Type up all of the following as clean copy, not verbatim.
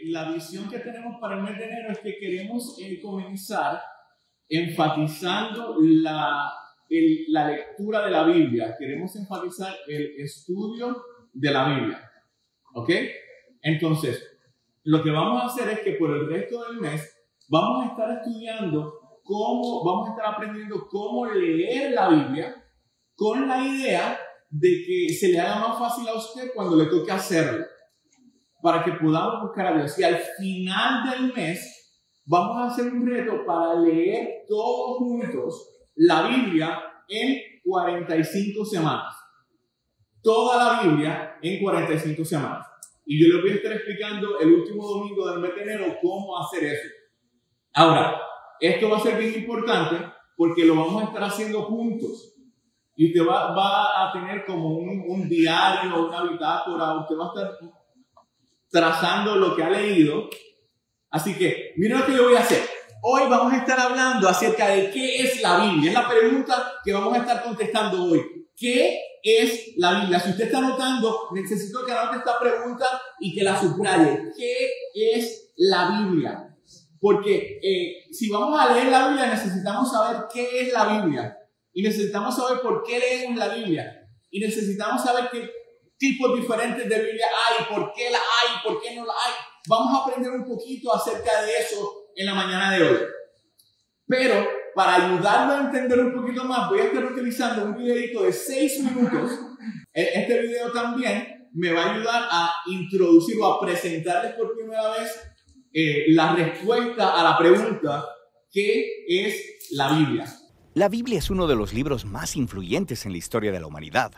La visión que tenemos para el mes de enero es que queremos comenzar enfatizando la lectura de la Biblia. Queremos enfatizar el estudio de la Biblia. ¿Ok? Entonces, lo que vamos a hacer es que por el resto del mes vamos a estar estudiando vamos a estar aprendiendo cómo leer la Biblia con la idea de que se le haga más fácil a usted cuando le toque hacerlo, para que podamos buscar a Dios. Y al final del mes vamos a hacer un reto para leer todos juntos la Biblia en 45 semanas. Toda la Biblia en 45 semanas. Y yo les voy a estar explicando el último domingo del mes de enero cómo hacer eso. Ahora, esto va a ser bien importante porque lo vamos a estar haciendo juntos. Y usted va a tener como un diario, una bitácora. Usted va a estar trazando lo que ha leído. Así que, miren lo que yo voy a hacer. Hoy vamos a estar hablando acerca de qué es la Biblia. Es la pregunta que vamos a estar contestando hoy. ¿Qué es la Biblia? Si usted está anotando, necesito que anote esta pregunta y que la subraye. ¿Qué es la Biblia? Porque si vamos a leer la Biblia, necesitamos saber qué es la Biblia. Y necesitamos saber por qué leemos la Biblia. Y necesitamos saber qué tipos diferentes de Biblia hay, por qué la hay, por qué no la hay. Vamos a aprender un poquito acerca de eso en la mañana de hoy. Pero para ayudarlo a entender un poquito más, voy a estar utilizando un videito de 6 minutos. Este video también me va a ayudar a introducir o a presentarles por primera vez la respuesta a la pregunta ¿qué es la Biblia? La Biblia es uno de los libros más influyentes en la historia de la humanidad.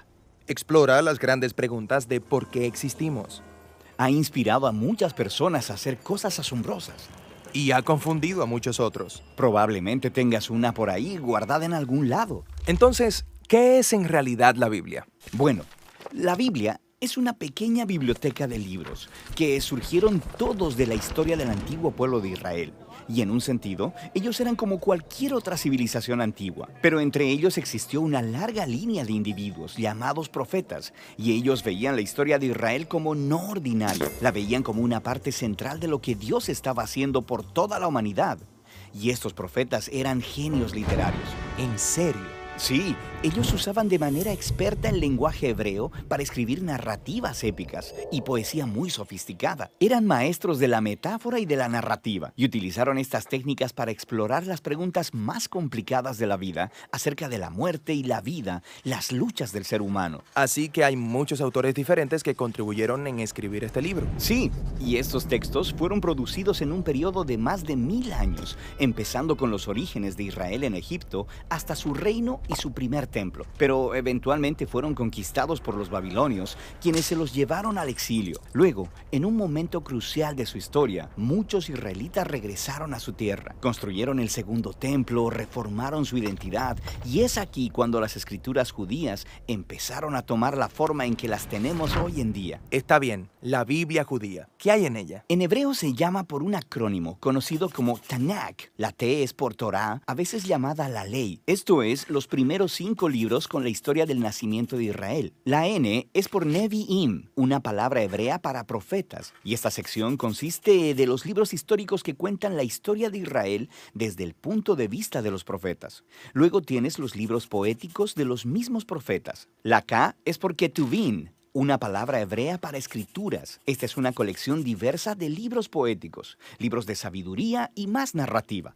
Explora las grandes preguntas de por qué existimos. Ha inspirado a muchas personas a hacer cosas asombrosas. Y ha confundido a muchos otros. Probablemente tengas una por ahí guardada en algún lado. Entonces, ¿qué es en realidad la Biblia? Bueno, la Biblia es una pequeña biblioteca de libros que surgieron todos de la historia del antiguo pueblo de Israel. Y en un sentido, ellos eran como cualquier otra civilización antigua. Pero entre ellos existió una larga línea de individuos llamados profetas. Y ellos veían la historia de Israel como no ordinaria. La veían como una parte central de lo que Dios estaba haciendo por toda la humanidad. Y estos profetas eran genios literarios. ¿En serio? Sí, ellos usaban de manera experta el lenguaje hebreo para escribir narrativas épicas y poesía muy sofisticada. Eran maestros de la metáfora y de la narrativa y utilizaron estas técnicas para explorar las preguntas más complicadas de la vida acerca de la muerte y la vida, las luchas del ser humano. Así que hay muchos autores diferentes que contribuyeron en escribir este libro. Sí, y estos textos fueron producidos en un periodo de más de 1000 años, empezando con los orígenes de Israel en Egipto hasta su reino y su primer templo, pero eventualmente fueron conquistados por los babilonios, quienes se los llevaron al exilio. Luego, en un momento crucial de su historia, muchos israelitas regresaron a su tierra, construyeron el segundo templo, reformaron su identidad, y es aquí cuando las escrituras judías empezaron a tomar la forma en que las tenemos hoy en día. Está bien, la Biblia judía. ¿Qué hay en ella? En hebreo se llama por un acrónimo conocido como Tanakh. La T es por Torah, a veces llamada la ley. Esto es, los primeros 5 libros con la historia del nacimiento de Israel. La N es por Nevi'im, una palabra hebrea para profetas. Y esta sección consiste de los libros históricos que cuentan la historia de Israel desde el punto de vista de los profetas. Luego tienes los libros poéticos de los mismos profetas. La K es por Ketuvim, una palabra hebrea para escrituras. Esta es una colección diversa de libros poéticos, libros de sabiduría y más narrativa.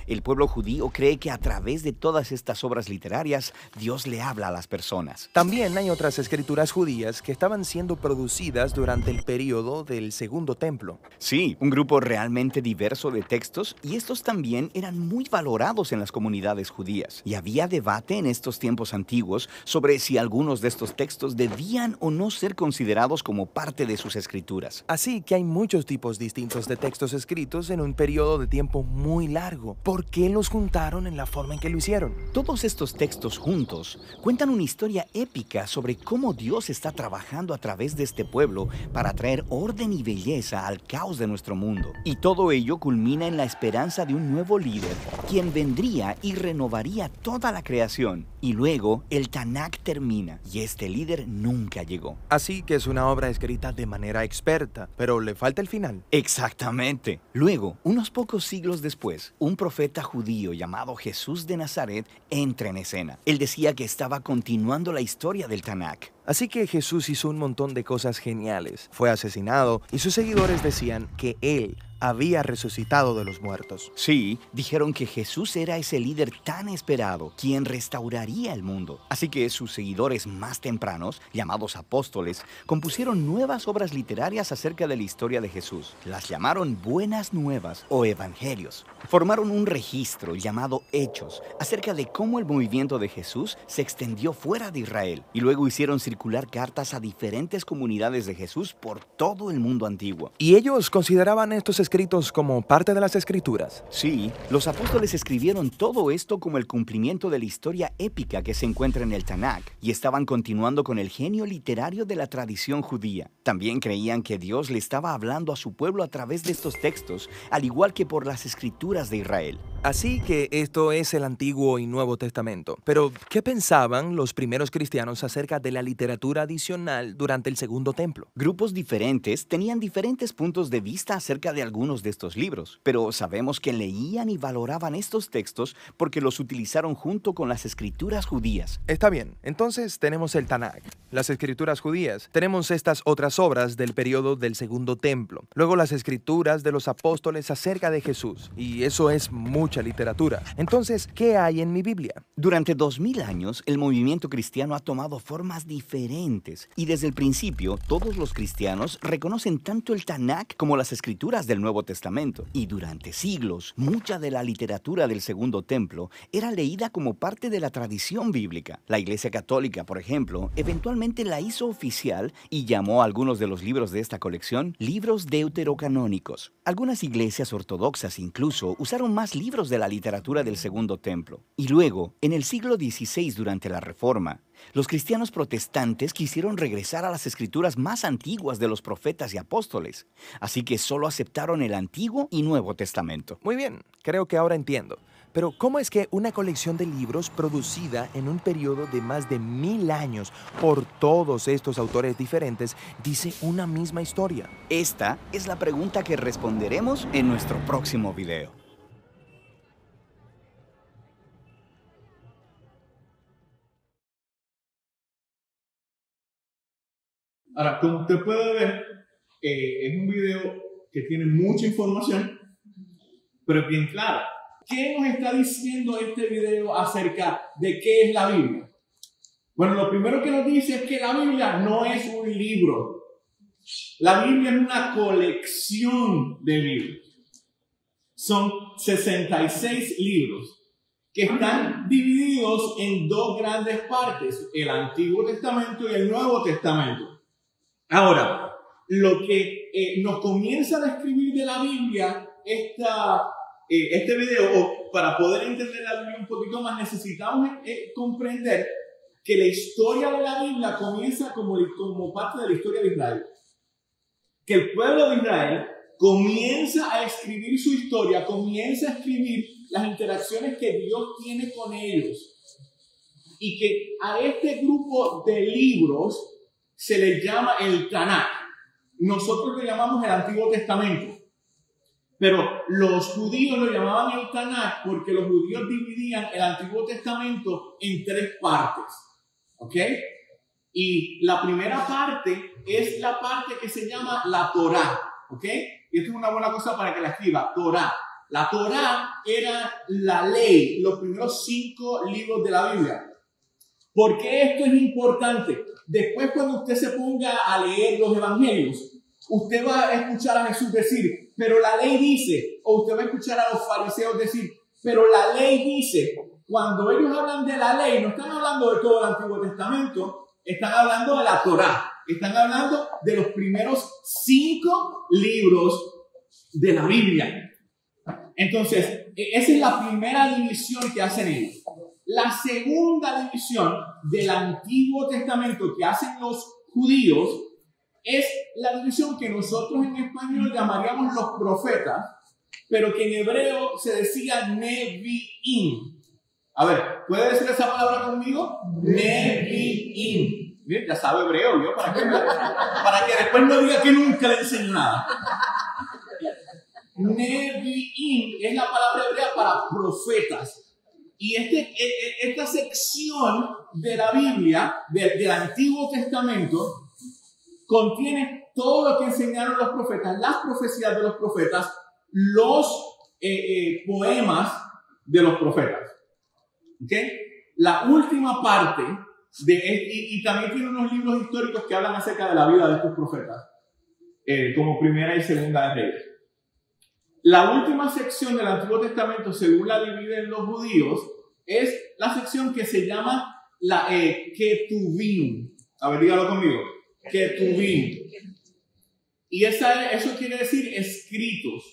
El pueblo judío cree que a través de todas estas obras literarias, Dios le habla a las personas. También hay otras escrituras judías que estaban siendo producidas durante el periodo del Segundo Templo. Sí, un grupo realmente diverso de textos, y estos también eran muy valorados en las comunidades judías. Y había debate en estos tiempos antiguos sobre si algunos de estos textos debían o no ser considerados como parte de sus escrituras. Así que hay muchos tipos distintos de textos escritos en un periodo de tiempo muy largo. por qué los juntaron en la forma en que lo hicieron. Todos estos textos juntos cuentan una historia épica sobre cómo Dios está trabajando a través de este pueblo para traer orden y belleza al caos de nuestro mundo. Y todo ello culmina en la esperanza de un nuevo líder, quien vendría y renovaría toda la creación. Y luego el Tanakh termina y este líder nunca llegó. Así que es una obra escrita de manera experta, pero le falta el final. Exactamente. Luego, unos pocos siglos después, un profeta judío llamado Jesús de Nazaret entra en escena. Él decía que estaba continuando la historia del Tanakh. Así que Jesús hizo un montón de cosas geniales. Fue asesinado y sus seguidores decían que él había resucitado de los muertos. Sí, dijeron que Jesús era ese líder tan esperado, quien restauraría el mundo. Así que sus seguidores más tempranos, llamados apóstoles, compusieron nuevas obras literarias acerca de la historia de Jesús. Las llamaron Buenas Nuevas o Evangelios. Formaron un registro llamado Hechos acerca de cómo el movimiento de Jesús se extendió fuera de Israel y luego hicieron circular cartas a diferentes comunidades de Jesús por todo el mundo antiguo. ¿Y ellos consideraban estos escritos como parte de las Escrituras? Sí, los apóstoles escribieron todo esto como el cumplimiento de la historia épica que se encuentra en el Tanakh y estaban continuando con el genio literario de la tradición judía. También creían que Dios le estaba hablando a su pueblo a través de estos textos, al igual que por las escrituras de Israel. Así que esto es el Antiguo y Nuevo Testamento. Pero, ¿qué pensaban los primeros cristianos acerca de la literatura adicional durante el Segundo Templo? Grupos diferentes tenían diferentes puntos de vista acerca de algunos de estos libros, pero sabemos que leían y valoraban estos textos porque los utilizaron junto con las escrituras judías. Está bien, entonces tenemos el Tanakh, las escrituras judías, tenemos estas otras obras del periodo del Segundo Templo, luego las escrituras de los apóstoles acerca de Jesús, y eso es mucha literatura. Entonces, ¿qué hay en mi Biblia? Durante 2000 años, el movimiento cristiano ha tomado formas diferentes y desde el principio todos los cristianos reconocen tanto el Tanakh como las escrituras del Nuevo Testamento. Y durante siglos, mucha de la literatura del Segundo Templo era leída como parte de la tradición bíblica. La Iglesia Católica, por ejemplo, eventualmente la hizo oficial y llamó a algunos de los libros de esta colección libros deuterocanónicos. Algunas iglesias ortodoxas incluso usaron más libros de la literatura del Segundo Templo. Y luego, en el siglo XVI, durante la Reforma, los cristianos protestantes quisieron regresar a las escrituras más antiguas de los profetas y apóstoles, así que solo aceptaron el Antiguo y Nuevo Testamento. Muy bien, creo que ahora entiendo. Pero ¿cómo es que una colección de libros producida en un periodo de más de 1000 años por todos estos autores diferentes dice una misma historia? Esta es la pregunta que responderemos en nuestro próximo video. Ahora, como usted puede ver, es un video que tiene mucha información, pero es bien claro. ¿Qué nos está diciendo este video acerca de qué es la Biblia? Bueno, lo primero que nos dice es que la Biblia no es un libro. La Biblia es una colección de libros. Son 66 libros que están divididos en dos grandes partes, el Antiguo Testamento y el Nuevo Testamento. Ahora, lo que nos comienza a describir de la Biblia este video, o para poder entender la Biblia un poquito más, necesitamos comprender que la historia de la Biblia comienza como parte de la historia de Israel. Que el pueblo de Israel comienza a escribir su historia, comienza a escribir las interacciones que Dios tiene con ellos. Y que a este grupo de libros se les llama el Tanakh. Nosotros le llamamos el Antiguo Testamento. Pero los judíos lo llamaban el Tanakh porque los judíos dividían el Antiguo Testamento en tres partes. ¿Ok? Y la primera parte es la parte que se llama la Torá. ¿Ok? Y esto es una buena cosa para que la escriba. Torá. La Torá era la ley, los primeros 5 libros de la Biblia. ¿Por qué esto es importante? Después, cuando usted se ponga a leer los evangelios, usted va a escuchar a Jesús decir, pero la ley dice, o usted va a escuchar a los fariseos decir, pero la ley dice. Cuando ellos hablan de la ley, no están hablando de todo el Antiguo Testamento, están hablando de la Torá, están hablando de los primeros 5 libros de la Biblia. Entonces, esa es la primera división que hacen ellos. La segunda división del Antiguo Testamento que hacen los judíos es la división que nosotros en español llamaríamos los profetas, pero que en hebreo se decía Nevi'im. A ver, ¿puede decir esa palabra conmigo? Nevi'im. Miren, ya sabe hebreo, ¿vio? Para que después no diga que nunca le enseño nada. Nevi'im es la palabra hebrea para profetas. Y esta sección de la Biblia, del Antiguo Testamento, contiene todo lo que enseñaron los profetas, las profecías de los profetas, los poemas de los profetas. ¿Okay? La última parte, y también tiene unos libros históricos que hablan acerca de la vida de estos profetas, como Primera y Segunda de Reyes. La última sección del Antiguo Testamento, según la dividen los judíos, es la sección que se llama la Ketuvim. A ver, dígalo conmigo. Ketuvim. Y eso quiere decir escritos.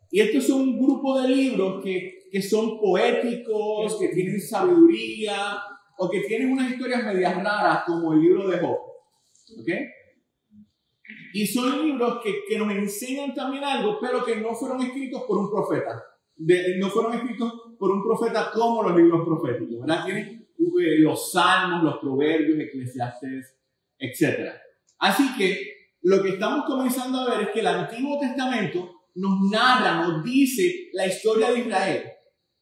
Y estos son un grupo de libros que son poéticos, que tienen sabiduría, o que tienen unas historias medias raras, como el libro de Job. ¿Ok? Y son libros que nos enseñan también algo, pero que no fueron escritos por un profeta. No fueron escritos por un profeta como los libros proféticos, ¿verdad? Tienen los salmos, los proverbios, Eclesiastes, etc. Así que lo que estamos comenzando a ver es que el Antiguo Testamento nos narra, nos dice la historia de Israel.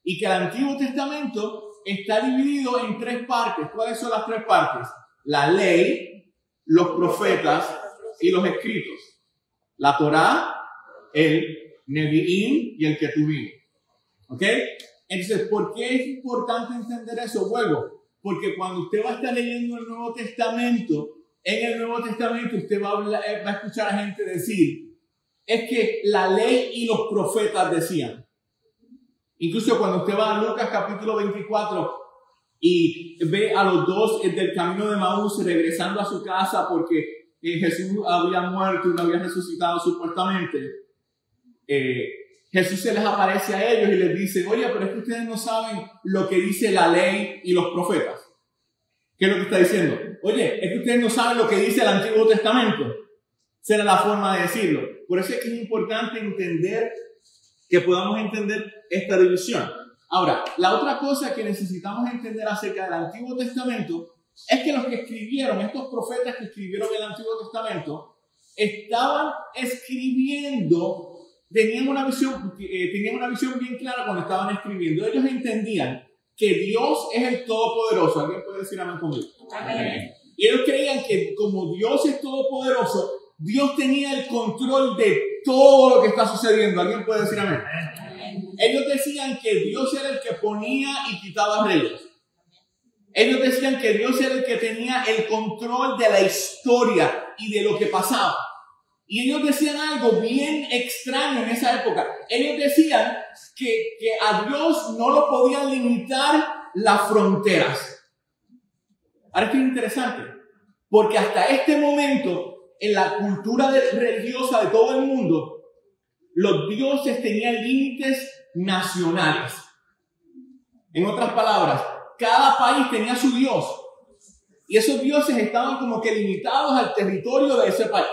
Y que el Antiguo Testamento está dividido en tres partes. ¿Cuáles son las tres partes? La ley, los profetas y los escritos. La Torá, el Nevi'im y el Ketuvim. ¿Ok? Entonces, ¿por qué es importante entender eso? Vuelvo, porque cuando usted va a estar leyendo el Nuevo Testamento, en el Nuevo Testamento usted va a escuchar a gente decir, es que la ley y los profetas decían. Incluso cuando usted va a Lucas capítulo 24 y ve a los dos del camino de Maús regresando a su casa porque Jesús había muerto y no había resucitado supuestamente, Jesús se les aparece a ellos y les dice, oye, pero es que ustedes no saben lo que dice la ley y los profetas. ¿Qué es lo que está diciendo? Oye, es que ustedes no saben lo que dice el Antiguo Testamento. Esa era la forma de decirlo. Por eso es que es importante entender, que podamos entender esta división. Ahora, la otra cosa que necesitamos entender acerca del Antiguo Testamento es que los que escribieron, estos profetas que escribieron el Antiguo Testamento, estaban escribiendo, tenían una visión bien clara cuando estaban escribiendo. Ellos entendían que Dios es el Todopoderoso. ¿Alguien puede decir amén conmigo? Amén. Y ellos creían que como Dios es todopoderoso, Dios tenía el control de todo lo que está sucediendo. ¿Alguien puede decir amén? Amén. Ellos decían que Dios era el que ponía y quitaba reyes. Ellos decían que Dios era el que tenía el control de la historia y de lo que pasaba. Y ellos decían algo bien extraño en esa época. Ellos decían que a Dios no lo podían limitar las fronteras. Ahora esto es interesante, porque hasta este momento, en la cultura religiosa de todo el mundo, los dioses tenían límites nacionales. En otras palabras, cada país tenía su dios. Y esos dioses estaban como que limitados al territorio de ese país.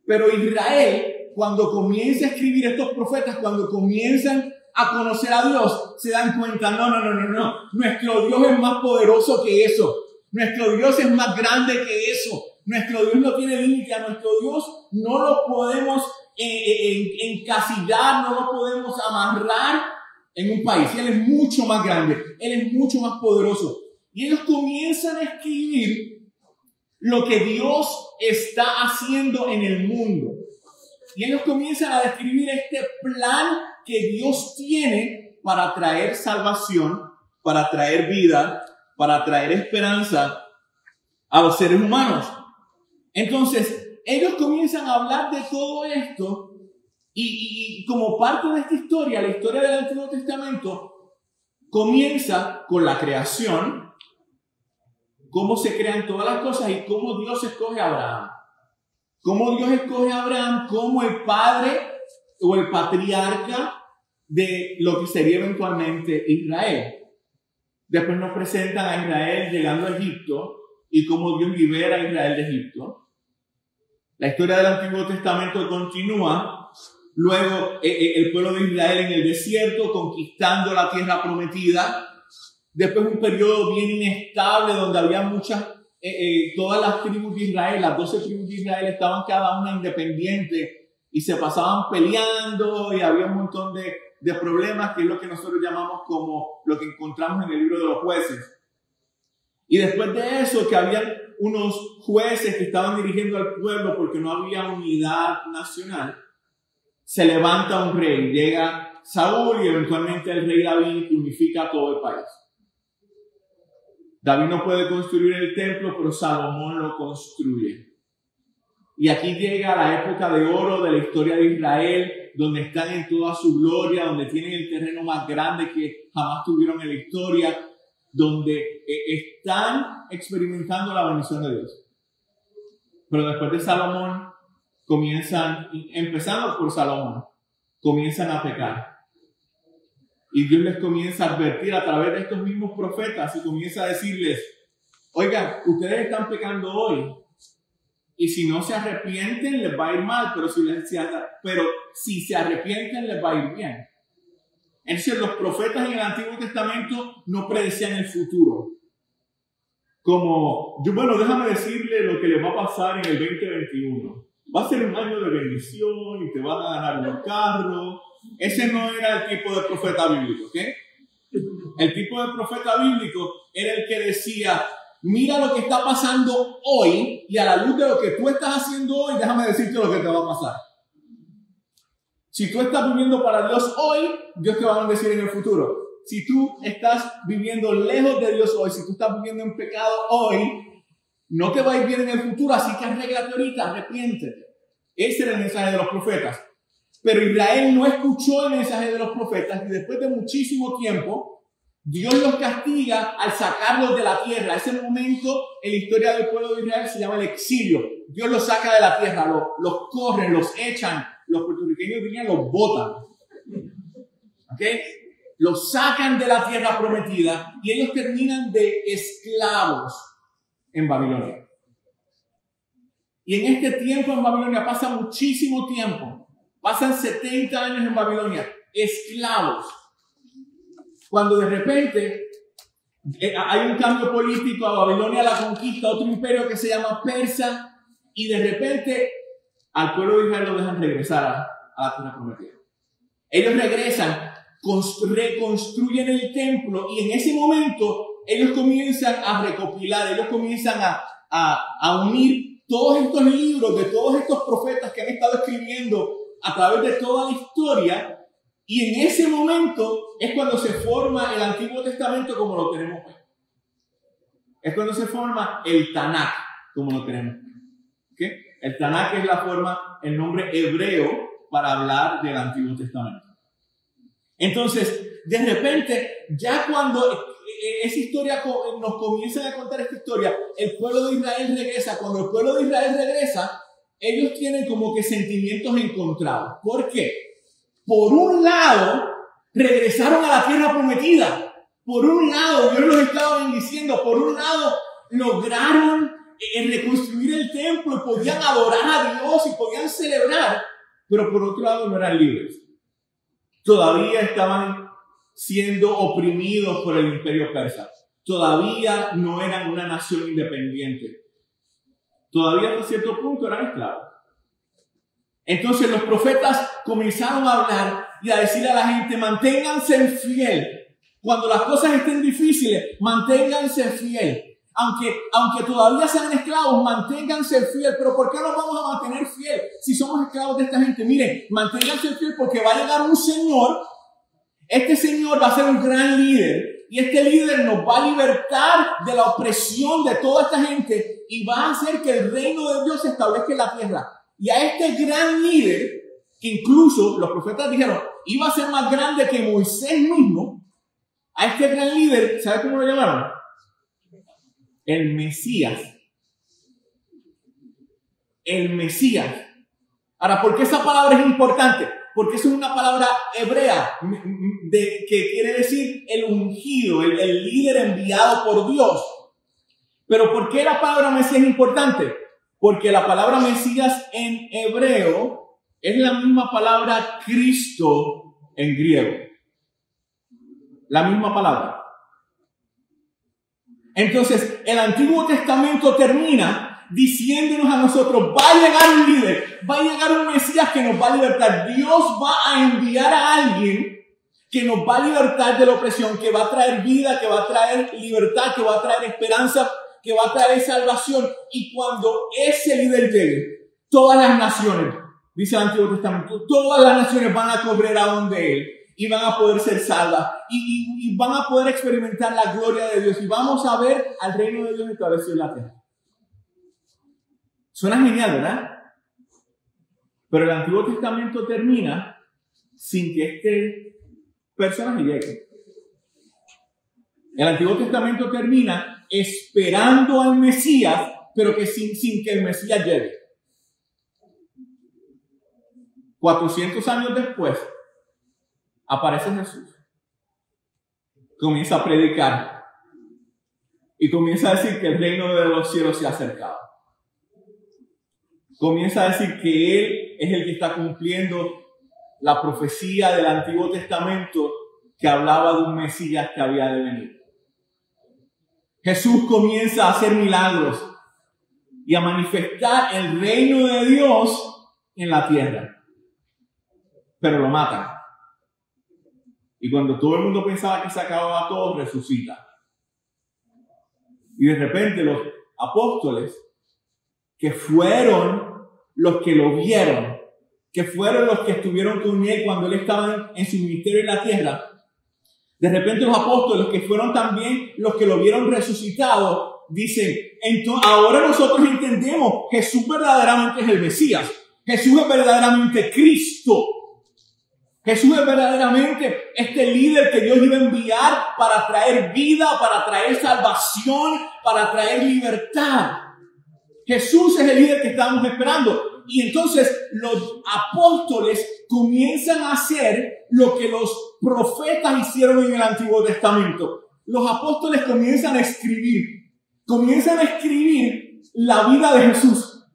Pero Israel, cuando comienza a escribir estos profetas, cuando comienzan a conocer a Dios, se dan cuenta, no. Nuestro Dios es más poderoso que eso. Nuestro Dios es más grande que eso. Nuestro Dios no tiene límite. A nuestro Dios no lo podemos encasillar, no lo podemos amarrar en un país. Él es mucho más grande. Él es mucho más poderoso. Y ellos comienzan a escribir lo que Dios está haciendo en el mundo. Y ellos comienzan a describir este plan que Dios tiene para traer salvación, para traer vida, para traer esperanza a los seres humanos. Entonces, ellos comienzan a hablar de todo esto y como parte de esta historia, la historia del Antiguo Testamento comienza con la creación, cómo se crean todas las cosas y cómo Dios escoge a Abraham. Cómo Dios escoge a Abraham como el padre o el patriarca de lo que sería eventualmente Israel. Después nos presentan a Israel llegando a Egipto y cómo Dios libera a Israel de Egipto. La historia del Antiguo Testamento continúa. Luego el pueblo de Israel en el desierto conquistando la tierra prometida. Después un periodo bien inestable donde había todas las tribus de Israel, las 12 tribus de Israel estaban cada una independiente y se pasaban peleando y había un montón de problemas, que es lo que nosotros llamamos como lo que encontramos en el libro de los jueces. Y después de eso, que habían unos jueces que estaban dirigiendo al pueblo porque no había unidad nacional, se levanta un rey, llega Saúl y eventualmente el rey David unifica todo el país. David no puede construir el templo, pero Salomón lo construye. Y aquí llega la época de oro de la historia de Israel, donde están en toda su gloria, donde tienen el terreno más grande que jamás tuvieron en la historia, donde están experimentando la bendición de Dios. Pero después de Salomón, empezando por Salomón, comienzan a pecar. Y Dios les comienza a advertir a través de estos mismos profetas y comienza a decirles, oigan, ustedes están pecando hoy. Y si no se arrepienten, les va a ir mal, pero si se arrepienten, les va a ir bien. Entonces, los profetas en el Antiguo Testamento no predecían el futuro. Déjame decirle lo que les va a pasar en el 2021. Va a ser un año de bendición y te van a ganar un carro. Ese no era el tipo de profeta bíblico, ¿ok? El tipo de profeta bíblico era el que decía, mira lo que está pasando hoy y a la luz de lo que tú estás haciendo hoy, déjame decirte lo que te va a pasar. Si tú estás viviendo para Dios hoy, Dios te va a bendecir en el futuro. Si tú estás viviendo lejos de Dios hoy, si tú estás viviendo en pecado hoy, no te va a ir bien en el futuro, así que arréglate ahorita, arrepiéntete. Ese era el mensaje de los profetas. Pero Israel no escuchó el mensaje de los profetas y después de muchísimo tiempo, Dios los castiga al sacarlos de la tierra. Ese momento en la historia del pueblo de Israel se llama el exilio. Dios los saca de la tierra, los corren, los echan. Los puertorriqueños dirían los botan. ¿Ok? Los sacan de la tierra prometida y ellos terminan de esclavos en Babilonia. Y en este tiempo en Babilonia pasa muchísimo tiempo. Pasan 70 años en Babilonia, esclavos. Cuando de repente hay un cambio político, a Babilonia la conquista otro imperio que se llama Persa, y de repente al pueblo de Israel lo dejan regresar a la tierra prometida. Ellos regresan, reconstruyen el templo, y en ese momento ellos comienzan a recopilar, ellos comienzan a unir todos estos libros de todos estos profetas que han estado escribiendo a través de toda la historia. Y en ese momento es cuando se forma el Antiguo Testamento como lo tenemos hoy. Es cuando se forma el Tanakh como lo tenemos hoy. ¿Okay? El Tanakh es el nombre hebreo para hablar del Antiguo Testamento. Entonces, de repente, ya cuando esa historia nos comienzan a contar esta historia, el pueblo de Israel regresa. Cuando el pueblo de Israel regresa, ellos tienen como que sentimientos encontrados. ¿Por qué? Por un lado, regresaron a la tierra prometida. Por un lado, Dios los estaba bendiciendo. Por un lado, lograron reconstruir el templo y podían adorar a Dios y podían celebrar. Pero por otro lado, no eran libres. Todavía estaban siendo oprimidos por el imperio persa. Todavía no eran una nación independiente. Todavía hasta cierto punto eran esclavos. Entonces los profetas comenzaron a hablar y a decirle a la gente, manténganse fiel. Cuando las cosas estén difíciles, manténganse fiel. Aunque todavía sean esclavos, manténganse fiel. Pero ¿por qué nos vamos a mantener fiel si somos esclavos de esta gente? Miren, manténganse fiel porque va a llegar un Señor. Este Señor va a ser un gran líder. Y este líder nos va a libertar de la opresión de toda esta gente y va a hacer que el reino de Dios se establezca en la tierra. Y a este gran líder, que incluso los profetas dijeron, iba a ser más grande que Moisés mismo, a este gran líder, ¿sabe cómo lo llamaron? El Mesías. El Mesías. Ahora, ¿por qué esa palabra es importante? Porque es una palabra hebrea que quiere decir el ungido, el líder enviado por Dios. Pero ¿por qué la palabra Mesías es importante? Porque la palabra Mesías en hebreo es la misma palabra Cristo en griego. La misma palabra. Entonces, el Antiguo Testamento termina diciéndonos a nosotros, va a llegar un líder, va a llegar un Mesías que nos va a libertar. Dios va a enviar a alguien que nos va a libertar de la opresión, que va a traer vida, que va a traer libertad, que va a traer esperanza, que va a traer salvación. Y cuando ese líder llegue, todas las naciones, dice el Antiguo Testamento, todas las naciones van a correr a donde Él y van a poder ser salvas y van a poder experimentar la gloria de Dios y vamos a ver al reino de Dios establecido en la tierra. Suena genial, ¿verdad? Pero el Antiguo Testamento termina sin que este personaje llegue. El Antiguo Testamento termina esperando al Mesías, pero que sin que el Mesías llegue. 400 años después, aparece Jesús. Comienza a predicar y comienza a decir que el reino de los cielos se ha acercado. Comienza a decir que Él es el que está cumpliendo la profecía del Antiguo Testamento que hablaba de un Mesías que había de venir. Jesús comienza a hacer milagros y a manifestar el reino de Dios en la tierra. Pero lo matan. Y cuando todo el mundo pensaba que se acababa todo, resucita. Y de repente los apóstoles, que fueron los que lo vieron, que fueron los que estuvieron con Él cuando Él estaba en su ministerio en la tierra, de repente los apóstoles, que fueron también los que lo vieron resucitado, dicen, entonces, ahora nosotros entendemos, Jesús verdaderamente es el Mesías, Jesús es verdaderamente Cristo, Jesús es verdaderamente este líder que Dios iba a enviar para traer vida, para traer salvación, para traer libertad. Jesús es el líder que estábamos esperando. Y entonces los apóstoles comienzan a hacer lo que los profetas hicieron en el Antiguo Testamento. Los apóstoles comienzan a escribir la vida de Jesús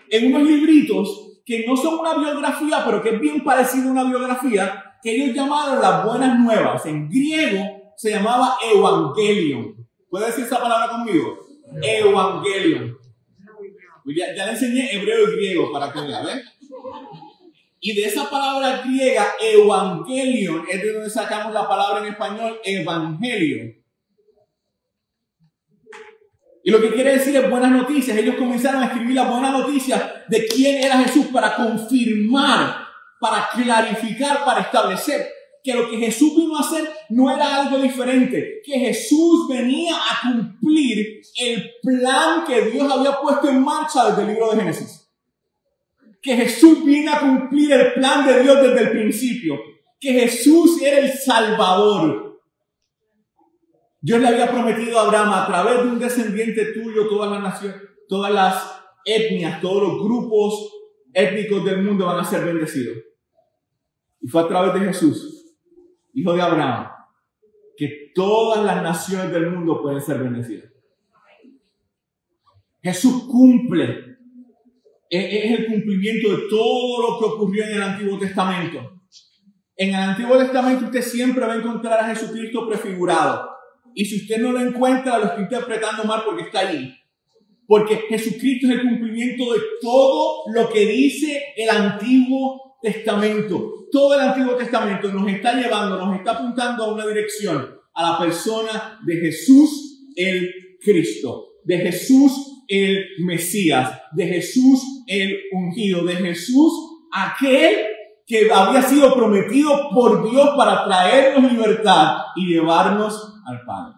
en unos libritos que no son una biografía, pero que es bien parecido a una biografía, que ellos llamaron las buenas nuevas. En griego se llamaba Evangelion. ¿Puede decir esa palabra conmigo? Evangelion. Ya le enseñé hebreo y griego para que vean, ¿ves? Y de esa palabra griega, Evangelion, es de donde sacamos la palabra en español, evangelio. Y lo que quiere decir es buenas noticias. Ellos comenzaron a escribir las buenas noticias de quién era Jesús para confirmar, para clarificar, para establecer que lo que Jesús vino a hacer no era algo diferente, que Jesús venía a cumplir el plan que Dios había puesto en marcha desde el libro de Génesis. Que Jesús viene a cumplir el plan de Dios desde el principio. Que Jesús era el Salvador. Dios le había prometido a Abraham, a través de un descendiente tuyo, todas las naciones, todas las etnias, todos los grupos étnicos del mundo van a ser bendecidos. Y fue a través de Jesús, hijo de Abraham, que todas las naciones del mundo pueden ser bendecidas. Jesús cumple. Es el cumplimiento de todo lo que ocurrió en el Antiguo Testamento. En el Antiguo Testamento usted siempre va a encontrar a Jesucristo prefigurado. Y si usted no lo encuentra, lo está interpretando mal porque está allí. Porque Jesucristo es el cumplimiento de todo lo que dice el Antiguo Testamento. Todo el Antiguo Testamento nos está llevando, nos está apuntando a una dirección, a la persona de Jesús el Cristo, de Jesús el Mesías, de Jesús el ungido, de Jesús aquel que había sido prometido por Dios para traernos libertad y llevarnos al Padre.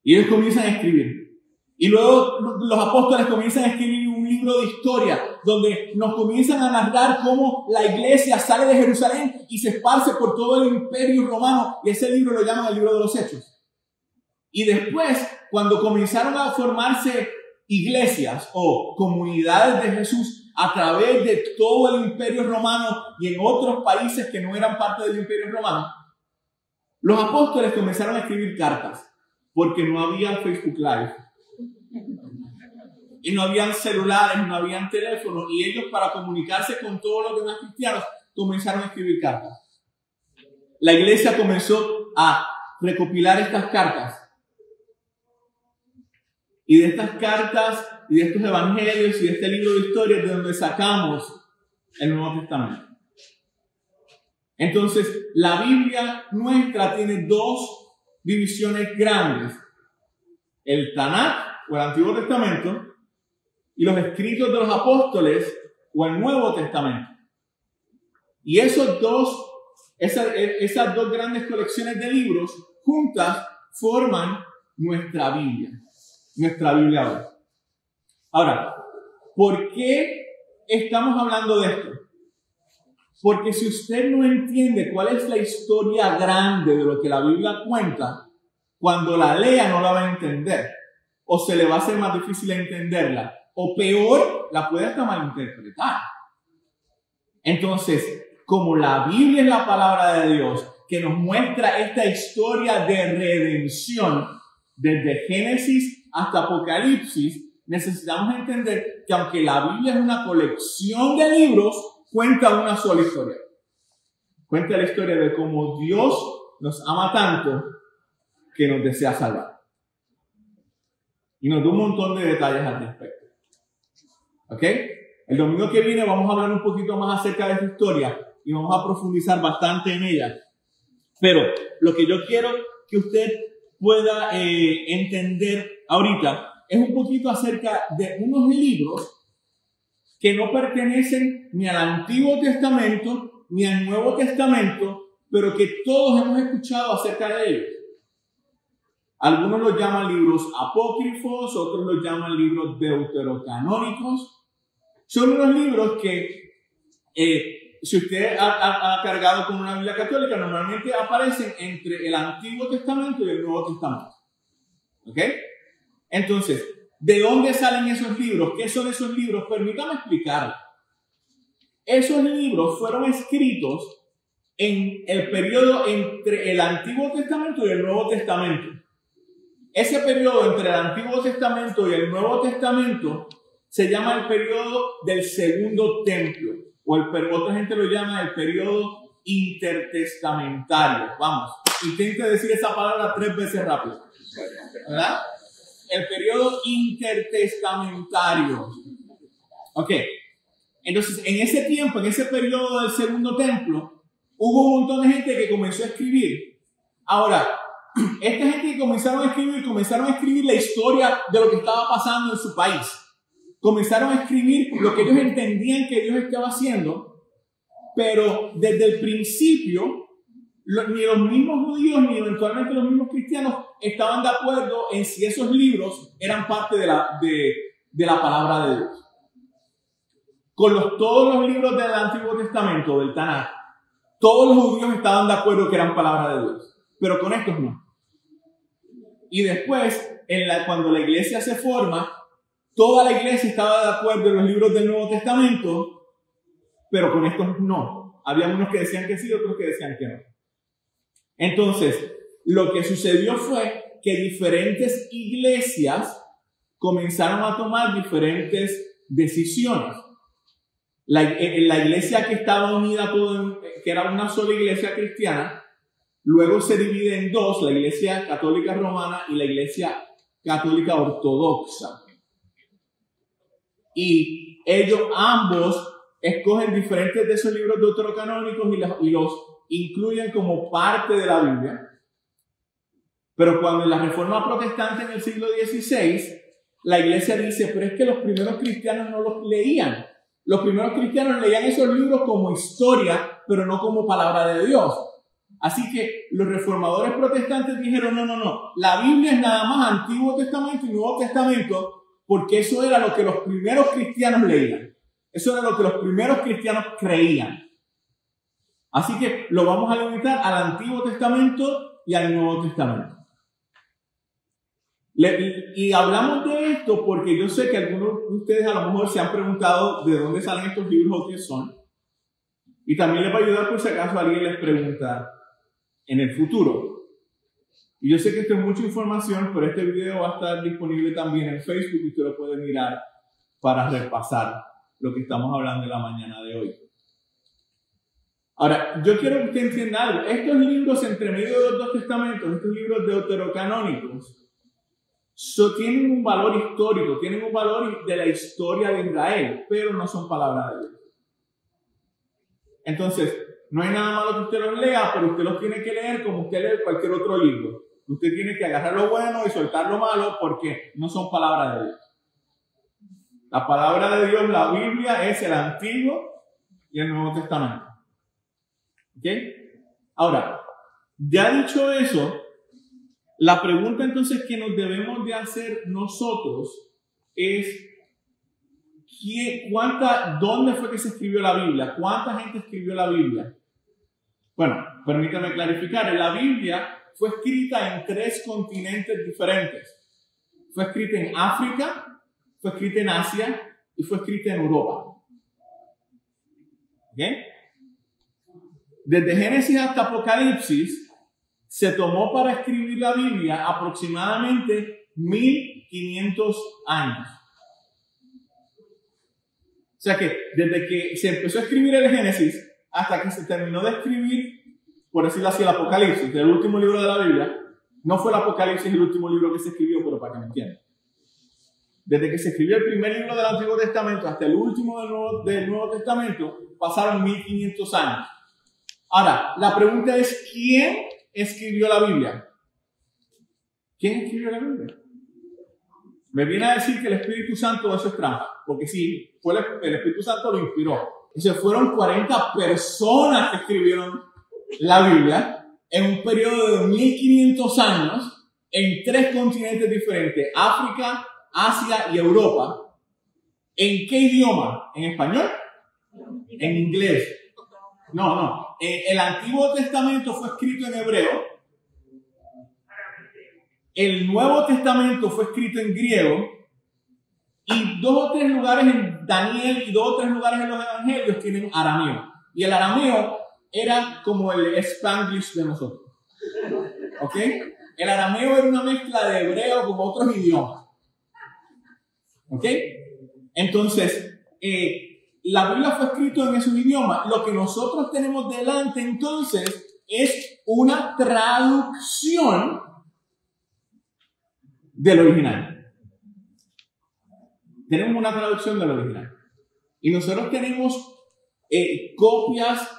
Y ellos comienzan a escribir. Y luego los apóstoles comienzan a escribir un libro de historia donde nos comienzan a narrar cómo la iglesia sale de Jerusalén y se esparce por todo el imperio romano. Y ese libro lo llaman el libro de los Hechos. Y después, cuando comenzaron a formarse iglesias o comunidades de Jesús a través de todo el Imperio Romano y en otros países que no eran parte del Imperio Romano, los apóstoles comenzaron a escribir cartas porque no había Facebook Live y no habían celulares, no habían teléfonos, y ellos, para comunicarse con todos los demás cristianos, comenzaron a escribir cartas. La iglesia comenzó a recopilar estas cartas, y de estas cartas y de estos evangelios y de este libro de historia es de donde sacamos el Nuevo Testamento. Entonces, la Biblia nuestra tiene dos divisiones grandes: el Tanakh o el Antiguo Testamento y los escritos de los apóstoles o el Nuevo Testamento. Y esas dos grandes colecciones de libros juntas forman nuestra Biblia hoy. Ahora, ¿por qué estamos hablando de esto? Porque si usted no entiende cuál es la historia grande de lo que la Biblia cuenta, cuando la lea no la va a entender, o se le va a hacer más difícil entenderla, o peor, la puede hasta malinterpretar. Entonces, como la Biblia es la palabra de Dios que nos muestra esta historia de redención desde Génesis hasta Apocalipsis, necesitamos entender que aunque la Biblia es una colección de libros, cuenta una sola historia. Cuenta la historia de cómo Dios nos ama tanto que nos desea salvar. Y nos da un montón de detalles al respecto. ¿Ok? El domingo que viene vamos a hablar un poquito más acerca de esta historia y vamos a profundizar bastante en ella. Pero lo que yo quiero que usted pueda entender ahorita es un poquito acerca de unos libros que no pertenecen ni al Antiguo Testamento ni al Nuevo Testamento, pero que todos hemos escuchado acerca de ellos. Algunos los llaman libros apócrifos, otros los llaman libros deuterocanónicos. Son unos libros que, si usted ha cargado con una Biblia católica, normalmente aparecen entre el Antiguo Testamento y el Nuevo Testamento. ¿Ok? Entonces, ¿de dónde salen esos libros? ¿Qué son esos libros? Permítame explicarlo. Esos libros fueron escritos en el periodo entre el Antiguo Testamento y el Nuevo Testamento. Ese periodo entre el Antiguo Testamento y el Nuevo Testamento se llama el periodo del Segundo Templo, o otra gente lo llama el periodo intertestamentario. Vamos, intente decir esa palabra 3 veces rápido, ¿verdad? El periodo intertestamentario. Ok, entonces en ese tiempo, en ese periodo del Segundo Templo, hubo un montón de gente que comenzó a escribir. Ahora, esta gente que comenzaron a escribir la historia de lo que estaba pasando en su país. Comenzaron a escribir lo que ellos entendían que Dios estaba haciendo, pero desde el principio ni los mismos judíos ni eventualmente los mismos cristianos estaban de acuerdo en si esos libros eran parte de la palabra de Dios. Con todos los libros del Antiguo Testamento, del Tanakh, todos los judíos estaban de acuerdo que eran palabra de Dios, pero con estos no. Y después, cuando la iglesia se forma, toda la iglesia estaba de acuerdo en los libros del Nuevo Testamento, pero con estos no. Había unos que decían que sí, otros que decían que no. Entonces, lo que sucedió fue que diferentes iglesias comenzaron a tomar diferentes decisiones. La iglesia que estaba unida, que era una sola iglesia cristiana, luego se divide en dos: la iglesia católica romana y la iglesia católica ortodoxa. Y ellos ambos escogen diferentes de esos libros deuterocanónicos y los incluyen como parte de la Biblia. Pero cuando en la Reforma Protestante en el siglo XVI, la iglesia dice, pero es que los primeros cristianos no los leían. Los primeros cristianos leían esos libros como historia, pero no como palabra de Dios. Así que los reformadores protestantes dijeron, no, la Biblia es nada más Antiguo Testamento y Nuevo Testamento, porque eso era lo que los primeros cristianos leían. Eso era lo que los primeros cristianos creían. Así que lo vamos a limitar al Antiguo Testamento y al Nuevo Testamento. Y hablamos de esto porque yo sé que algunos de ustedes a lo mejor se han preguntado de dónde salen estos libros o qué son. Y también les va a ayudar por si acaso alguien les pregunta en el futuro. Y yo sé que esto es mucha información, pero este video va a estar disponible también en Facebook y usted lo puede mirar para repasar lo que estamos hablando en la mañana de hoy. Ahora, yo quiero que usted entienda algo. Estos libros entre medio de los dos testamentos, estos libros deuterocanónicos, tienen un valor histórico, tienen un valor de la historia de Israel, pero no son palabras de Dios. Entonces, no hay nada malo que usted los lea, pero usted los tiene que leer como usted lee cualquier otro libro. Usted tiene que agarrar lo bueno y soltar lo malo porque no son palabras de Dios. La palabra de Dios, la Biblia, es el Antiguo y el Nuevo Testamento. ¿Ok? Ahora, ya dicho eso, la pregunta entonces que nos debemos de hacer nosotros es ¿dónde fue que se escribió la Biblia? ¿Cuánta gente escribió la Biblia? Bueno, permítame clarificar. La Biblia fue escrita en 3 continentes diferentes. Fue escrita en África, fue escrita en Asia y fue escrita en Europa. ¿Ok? Desde Génesis hasta Apocalipsis se tomó para escribir la Biblia aproximadamente 1500 años. O sea que desde que se empezó a escribir el Génesis hasta que se terminó de escribir, por decirlo así, el Apocalipsis, el último libro de la Biblia, no fue el Apocalipsis el último libro que se escribió, pero para que me entiendan. Desde que se escribió el primer libro del Antiguo Testamento hasta el último del Nuevo Testamento, pasaron 1500 años. Ahora, la pregunta es, ¿quién escribió la Biblia? ¿Quién escribió la Biblia? Me viene a decir que el Espíritu Santo eso es trampa, porque sí, fue el Espíritu Santo lo inspiró. Entonces fueron 40 personas que escribieron la Biblia en un periodo de 1500 años en 3 continentes diferentes, África, Asia y Europa. ¿En qué idioma? ¿En español? ¿En inglés? No. El Antiguo Testamento fue escrito en hebreo. El Nuevo Testamento fue escrito en griego. Y 2 o 3 lugares en Daniel y 2 o 3 lugares en los evangelios tienen arameo. Y el arameo era como el Spanglish de nosotros. ¿Ok? El arameo era una mezcla de hebreo con otros idiomas. ¿Ok? Entonces, la Biblia fue escrita en esos idiomas. Lo que nosotros tenemos delante entonces es una traducción del original. Tenemos una traducción del original. Y nosotros tenemos copias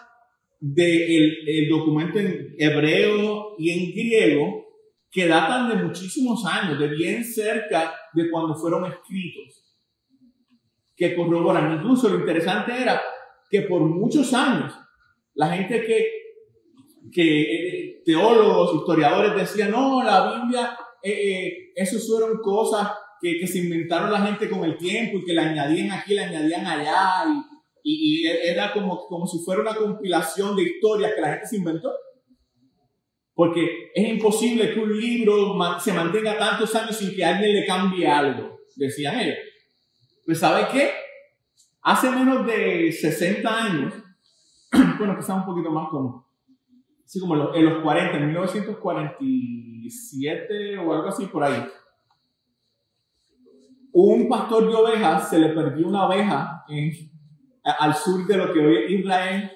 del documento en hebreo y en griego que datan de muchísimos años, de bien cerca de cuando fueron escritos, que corroboran. Incluso lo interesante era que por muchos años la gente que teólogos, historiadores decían, no, la Biblia, esos fueron cosas que se inventaron la gente con el tiempo y que le añadían aquí, le añadían allá y era como si fuera una compilación de historias que la gente se inventó. Porque es imposible que un libro se mantenga tantos años sin que alguien le cambie algo, decían ellos. Pues ¿sabe qué? Hace menos de 60 años, bueno, quizás un poquito más como en los 40, en 1947 o algo así por ahí, un pastor de ovejas se le perdió una oveja al sur de lo que hoy es Israel,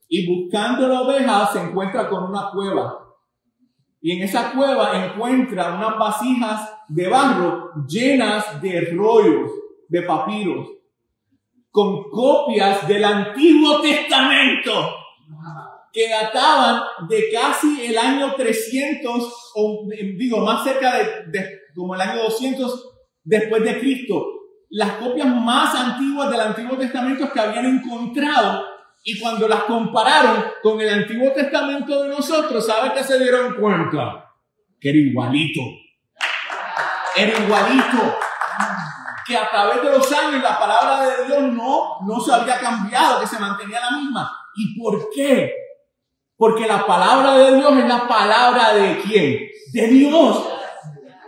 y buscando la oveja se encuentra con una cueva. Y en esa cueva encuentra unas vasijas de barro llenas de rollos, de papiros, con copias del Antiguo Testamento que databan de casi el año 300, o digo, más cerca de como el año 200 después de Cristo. Las copias más antiguas del Antiguo Testamento que habían encontrado, y cuando las compararon con el Antiguo Testamento de nosotros, ¿sabe qué se dieron cuenta? Que era igualito. Era igualito. Que a través de los años la palabra de Dios no se había cambiado, que se mantenía la misma. ¿Y por qué? Porque la palabra de Dios es la palabra de ¿quién? De Dios.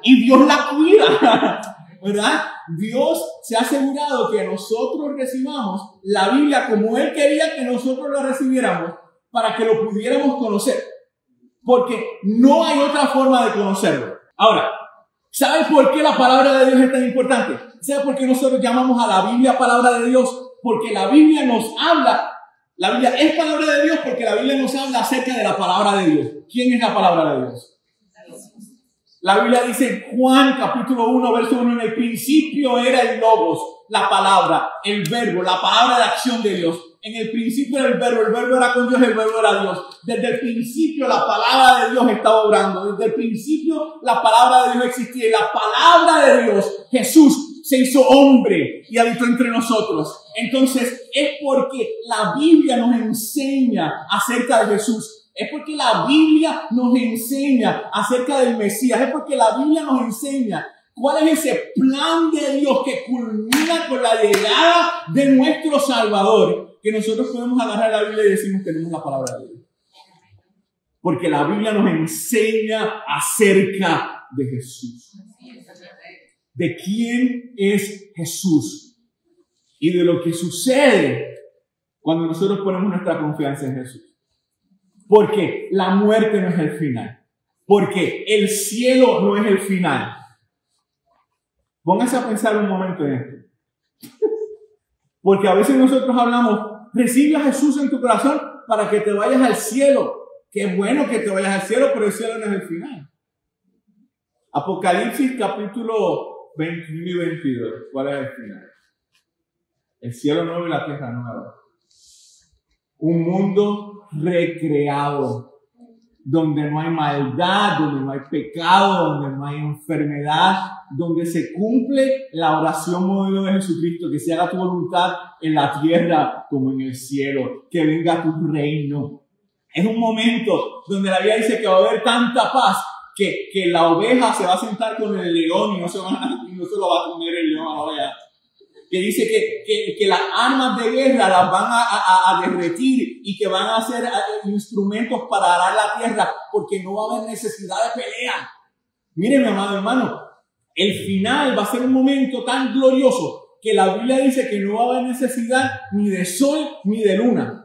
y Dios la cuida, ¿verdad? Dios se ha asegurado que nosotros recibamos la Biblia como Él quería que nosotros la recibiéramos para que lo pudiéramos conocer. Porque no hay otra forma de conocerlo. Ahora, ¿sabes por qué la palabra de Dios es tan importante? ¿Sabes por qué nosotros llamamos a la Biblia palabra de Dios? Porque la Biblia nos habla, la Biblia es palabra de Dios porque la Biblia nos habla acerca de la palabra de Dios. ¿Quién es la palabra de Dios? La Biblia dice en Juan capítulo 1, verso 1, en el principio era el Logos, la palabra, el verbo, la palabra de acción de Dios. En el principio era el verbo era con Dios, el verbo era Dios. Desde el principio la palabra de Dios estaba obrando. Desde el principio la palabra de Dios existía. Y la palabra de Dios, Jesús, se hizo hombre y habitó entre nosotros. Entonces es porque la Biblia nos enseña acerca de Jesús. Es porque la Biblia nos enseña acerca del Mesías. Es porque la Biblia nos enseña cuál es ese plan de Dios que culmina con la llegada de nuestro Salvador. Que nosotros podemos agarrar la Biblia y decimos que tenemos la palabra de Dios. Porque la Biblia nos enseña acerca de Jesús. De quién es Jesús. Y de lo que sucede cuando nosotros ponemos nuestra confianza en Jesús. Porque la muerte no es el final. Porque el cielo no es el final. Póngase a pensar un momento en esto. Porque a veces nosotros hablamos, recibe a Jesús en tu corazón para que te vayas al cielo. Qué bueno que te vayas al cielo, pero el cielo no es el final. Apocalipsis capítulo 21 y 22. ¿Cuál es el final? El cielo nuevo y la tierra nueva. Un mundo recreado, donde no hay maldad, donde no hay pecado, donde no hay enfermedad, donde se cumple la oración modelo de Jesucristo, que se haga tu voluntad en la tierra como en el cielo, que venga tu reino. Es un momento donde la Biblia dice que va a haber tanta paz que la oveja se va a sentar con el león y no se lo va a comer el león a la oveja. Que dice que las armas de guerra las van a derretir y que van a ser instrumentos para arar la tierra porque no va a haber necesidad de pelea. Mire, mi amado hermano, el final va a ser un momento tan glorioso que la Biblia dice que no va a haber necesidad ni de sol ni de luna.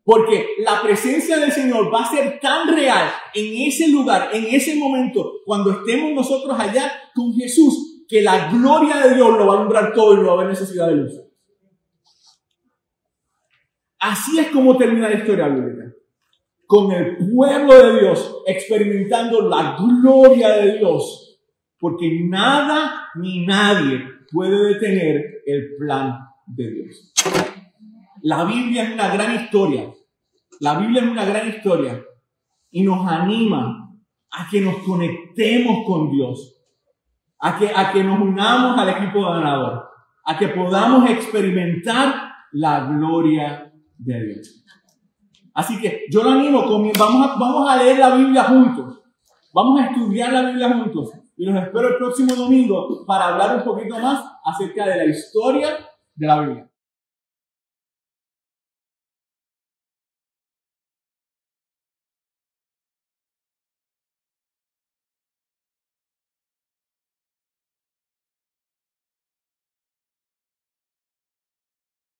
Porque la presencia del Señor va a ser tan real en ese lugar, en ese momento, cuando estemos nosotros allá con Jesús, que la gloria de Dios lo va a alumbrar todo y no va a haber necesidad de luz. Así es como termina la historia bíblica. Con el pueblo de Dios experimentando la gloria de Dios. Porque nada ni nadie puede detener el plan de Dios. La Biblia es una gran historia. La Biblia es una gran historia. Y nos anima a que nos conectemos con Dios. A que nos unamos al equipo ganador, a que podamos experimentar la gloria de Dios. Así que yo lo animo, vamos a leer la Biblia juntos, vamos a estudiar la Biblia juntos y los espero el próximo domingo para hablar un poquito más acerca de la historia de la Biblia.